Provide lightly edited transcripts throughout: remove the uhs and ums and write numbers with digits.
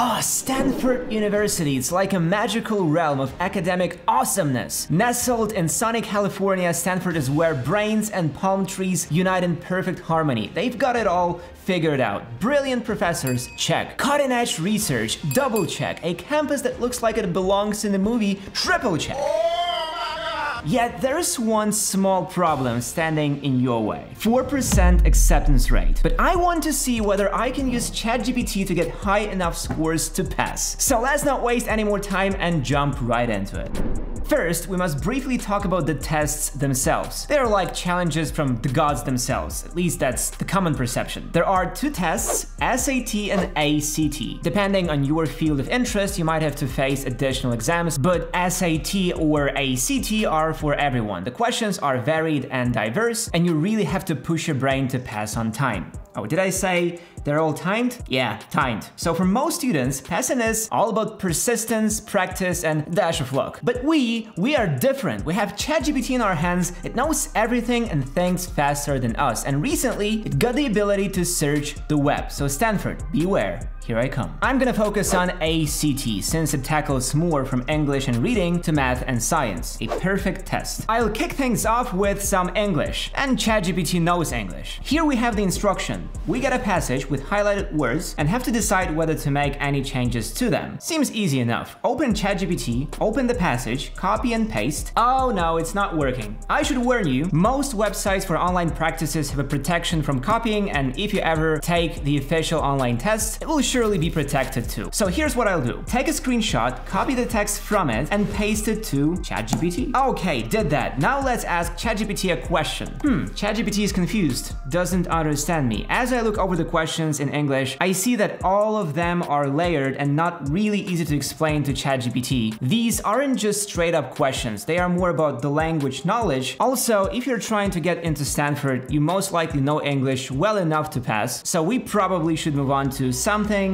Ah, Stanford University, it's like a magical realm of academic awesomeness. Nestled in sunny California, Stanford is where brains and palm trees unite in perfect harmony. They've got it all figured out. Brilliant professors, check. Cutting-edge research, double check. A campus that looks like it belongs in the movie, triple check. Yet there's one small problem standing in your way. 4% acceptance rate. But I want to see whether I can use ChatGPT to get high enough scores to pass. So let's not waste any more time and jump right into it. First, we must briefly talk about the tests themselves. They are like challenges from the gods themselves. At least that's the common perception. There are two tests, SAT and ACT. Depending on your field of interest, you might have to face additional exams, but SAT or ACT are for everyone. The questions are varied and diverse, and you really have to push your brain to pass on time. Oh, did I say they're all timed? Yeah, timed. So for most students, passing is all about persistence, practice, and a dash of luck. But we are different. We have ChatGPT in our hands. It knows everything and thinks faster than us. And recently, it got the ability to search the web. So Stanford, beware. Here I come. I'm gonna focus on ACT since it tackles more from English and reading to math and science. A perfect test. I'll kick things off with some English, and ChatGPT knows English. Here we have the instruction. We get a passage with highlighted words and have to decide whether to make any changes to them. Seems easy enough. Open ChatGPT, open the passage, copy and paste. Oh no, it's not working. I should warn you, most websites for online practices have a protection from copying, and if you ever take the official online test, it will surely be protected too. So here's what I'll do. Take a screenshot, copy the text from it, and paste it to ChatGPT. Okay, did that. Now let's ask ChatGPT a question. ChatGPT is confused, doesn't understand me. As I look over the questions in English, I see that all of them are layered and not really easy to explain to ChatGPT. These aren't just straight up questions, they are more about the language knowledge. Also, if you're trying to get into Stanford, you most likely know English well enough to pass, so we probably should move on to something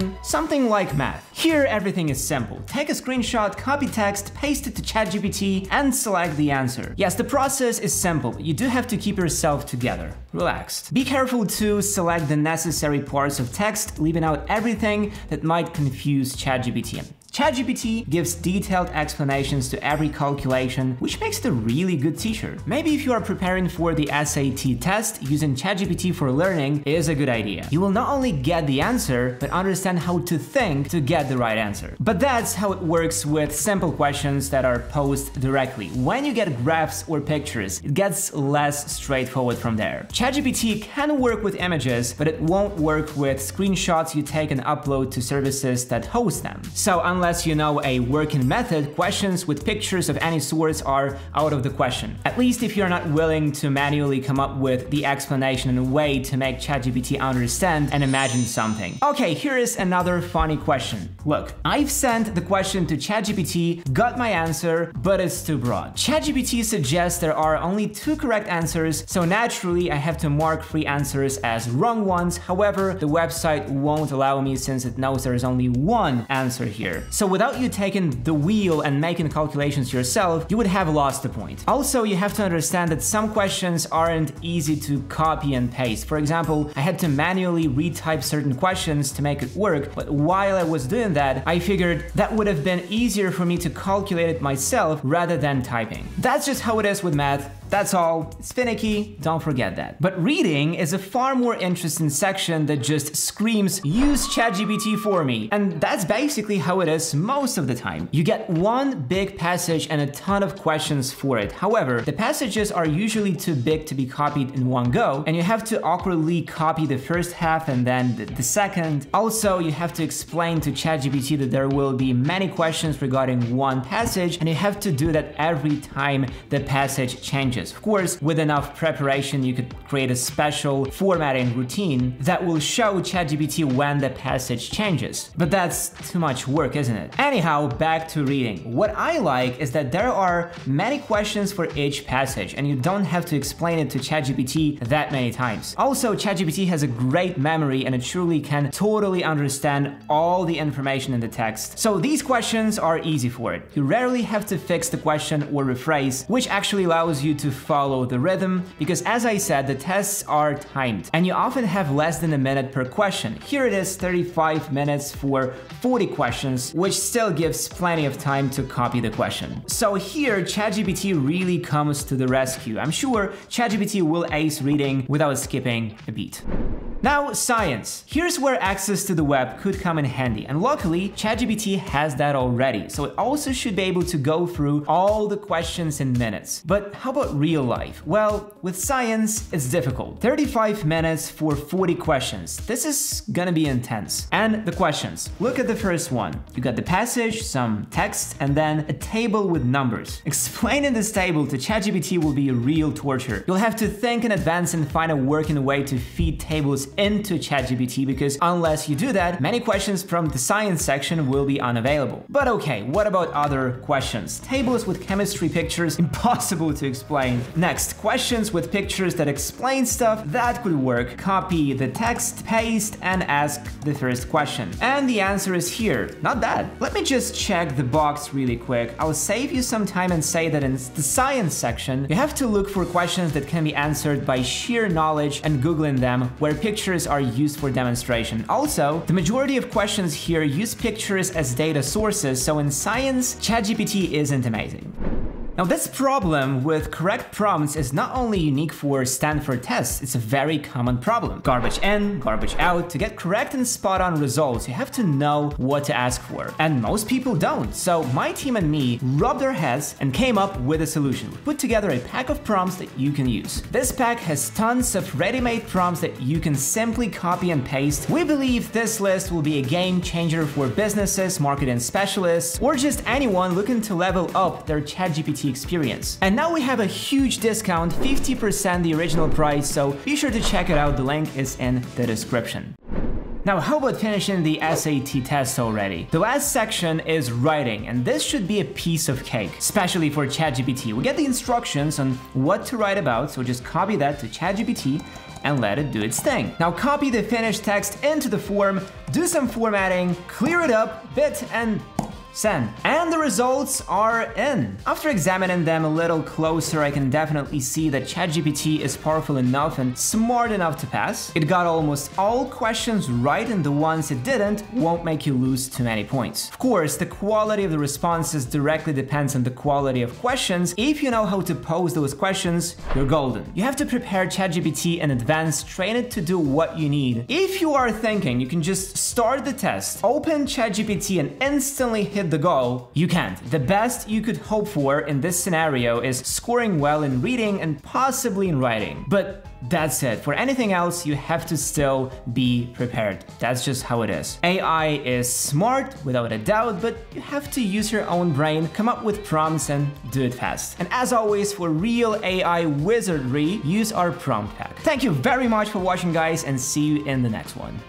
like math. Here, everything is simple. Take a screenshot, copy text, paste it to ChatGPT, and select the answer. Yes, the process is simple, but you do have to keep yourself together. Relaxed. Be careful to select the necessary parts of text, leaving out everything that might confuse ChatGPT. ChatGPT gives detailed explanations to every calculation, which makes it a really good teacher. Maybe if you are preparing for the SAT test, using ChatGPT for learning is a good idea. You will not only get the answer, but understand how to think to get the right answer. But that's how it works with simple questions that are posed directly. When you get graphs or pictures, it gets less straightforward from there. ChatGPT can work with images, but it won't work with screenshots you take and upload to services that host them. So unless you know a working method, questions with pictures of any sort are out of the question. At least if you're not willing to manually come up with the explanation in a way to make ChatGPT understand and imagine something. Okay, here is another funny question. Look, I've sent the question to ChatGPT, got my answer, but it's too broad. ChatGPT suggests there are only 2 correct answers, so naturally I have to mark 3 answers as wrong ones. However, the website won't allow me since it knows there is only 1 answer here. So without you taking the wheel and making calculations yourself, you would have lost the point. Also, you have to understand that some questions aren't easy to copy and paste. For example, I had to manually retype certain questions to make it work, but while I was doing that, I figured that would have been easier for me to calculate it myself rather than typing. That's just how it is with math. That's all. It's finicky, don't forget that. But reading is a far more interesting section that just screams, use ChatGPT for me. And that's basically how it is most of the time. You get one big passage and a ton of questions for it. However, the passages are usually too big to be copied in one go, and you have to awkwardly copy the first half and then the second. Also, you have to explain to ChatGPT that there will be many questions regarding one passage, and you have to do that every time the passage changes. Of course, with enough preparation, you could create a special formatting routine that will show ChatGPT when the passage changes. But that's too much work, isn't it? Anyhow, back to reading. What I like is that there are many questions for each passage, and you don't have to explain it to ChatGPT that many times. Also, ChatGPT has a great memory, and it truly can totally understand all the information in the text. So these questions are easy for it. You rarely have to fix the question or rephrase, which actually allows you to to follow the rhythm, because as I said, the tests are timed, and you often have less than a minute per question. Here it is 35 minutes for 40 questions, which still gives plenty of time to copy the question. So here, ChatGPT really comes to the rescue. I'm sure ChatGPT will ace reading without skipping a beat. Now, science. Here's where access to the web could come in handy, and luckily, ChatGPT has that already, so it also should be able to go through all the questions in minutes. But how about real life? Well, with science, it's difficult. 35 minutes for 40 questions. This is gonna be intense. And the questions. Look at the first one. You got the passage, some text, and then a table with numbers. Explaining this table to ChatGPT will be a real torture. You'll have to think in advance and find a working way to feed tables into ChatGPT, because unless you do that, many questions from the science section will be unavailable. But okay, what about other questions? Tables with chemistry pictures, impossible to explain. Next, questions with pictures that explain stuff, that could work. Copy the text, paste, and ask the first question. And the answer is here. Not bad. Let me just check the box really quick. I'll save you some time and say that in the science section, you have to look for questions that can be answered by sheer knowledge and Googling them, where pictures are used for demonstration. Also, the majority of questions here use pictures as data sources, so in science, ChatGPT isn't amazing. Now, this problem with correct prompts is not only unique for Stanford tests, it's a very common problem. Garbage in, garbage out. To get correct and spot-on results, you have to know what to ask for. And most people don't. So my team and me rubbed our heads and came up with a solution. We put together a pack of prompts that you can use. This pack has tons of ready-made prompts that you can simply copy and paste. We believe this list will be a game changer for businesses, marketing specialists, or just anyone looking to level up their ChatGPT experience. And now we have a huge discount, 50% the original price, so be sure to check it out. The link is in the description. Now, how about finishing the SAT test already? The last section is writing, and this should be a piece of cake, especially for ChatGPT. We get the instructions on what to write about, so just copy that to ChatGPT and let it do its thing. Now copy the finished text into the form, do some formatting, clear it up, bit, and send. And the results are in. After examining them a little closer, I can definitely see that ChatGPT is powerful enough and smart enough to pass. It got almost all questions right, and the ones it didn't won't make you lose too many points. Of course, the quality of the responses directly depends on the quality of questions. If you know how to pose those questions, you're golden. You have to prepare ChatGPT in advance, train it to do what you need. If you are thinking you can just start the test, open ChatGPT and instantly hit the goal, you can't. The best you could hope for in this scenario is scoring well in reading and possibly in writing. But that's it. For anything else, you have to still be prepared. That's just how it is. AI is smart, without a doubt, but you have to use your own brain, come up with prompts, and do it fast. And as always, for real AI wizardry, use our prompt pack. Thank you very much for watching, guys, and see you in the next one.